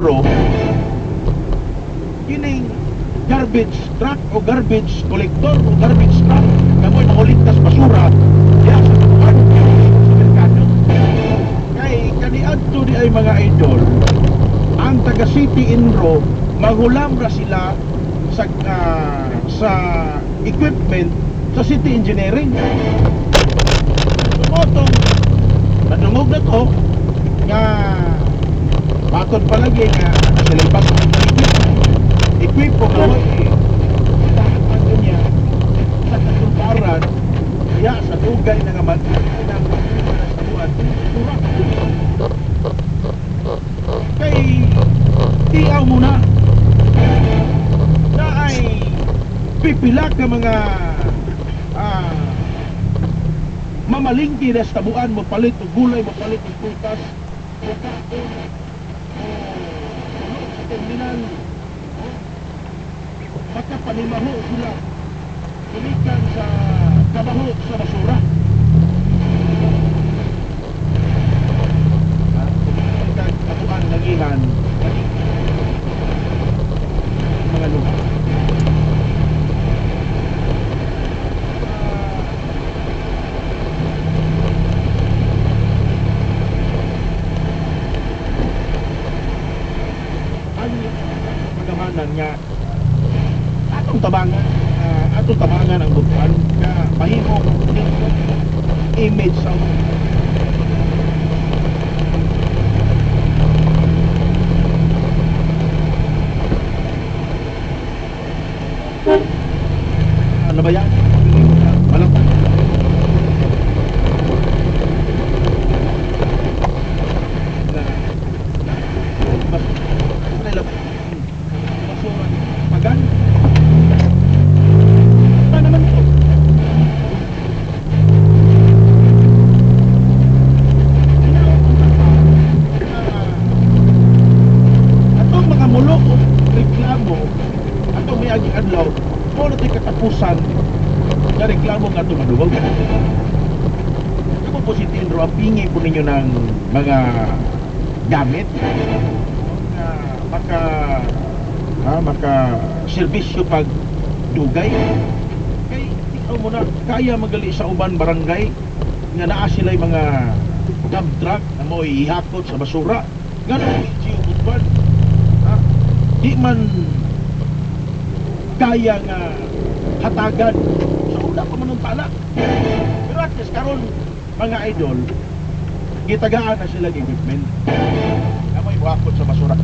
Pero kining garbage truck o garbage collector o garbage truck na mo'y manguligtas basura diya sa tuwan sa merkado. Kay kaniadto di ay mga idol, ang taga City Inro maghulam ra sila sa equipment sa City Engineering. Sumotong nadungog na to nga batod palagi nga sila pa equip po ka tahapan niya sa katulparan kaya sa dugay na nga ng sabuan surak kay tiyaw muna na ay pipila ka mga mamalingki na sa tabuan mo palit o gulay mo palit o prutas o kaon o sa terminal makapanimaho sila kumikan sa kabaho sa basura kumikan tabuan nagihan mga lugar pagamanan nga atong tabangan ang butuan nga mahimong image sa ano ba yan? Malapit magan pa naman ito atong mga mulo o reklamo atong may aging adlaw mo na ito'y katapusan na reklamo nga ito maduwag ako po si Tinro ang pingi po ninyo ng mga gamit na maka serbisyo pag dugay kay ikaw mo na kaya magali sa uban barangay nga naa sila mga dump truck na mo ihakot sa basura nga na iuban di man kaya nga hatagan sa una pa man tala pero at least karon mga idol gitagaan na sila equipment na mo ihakot sa basura.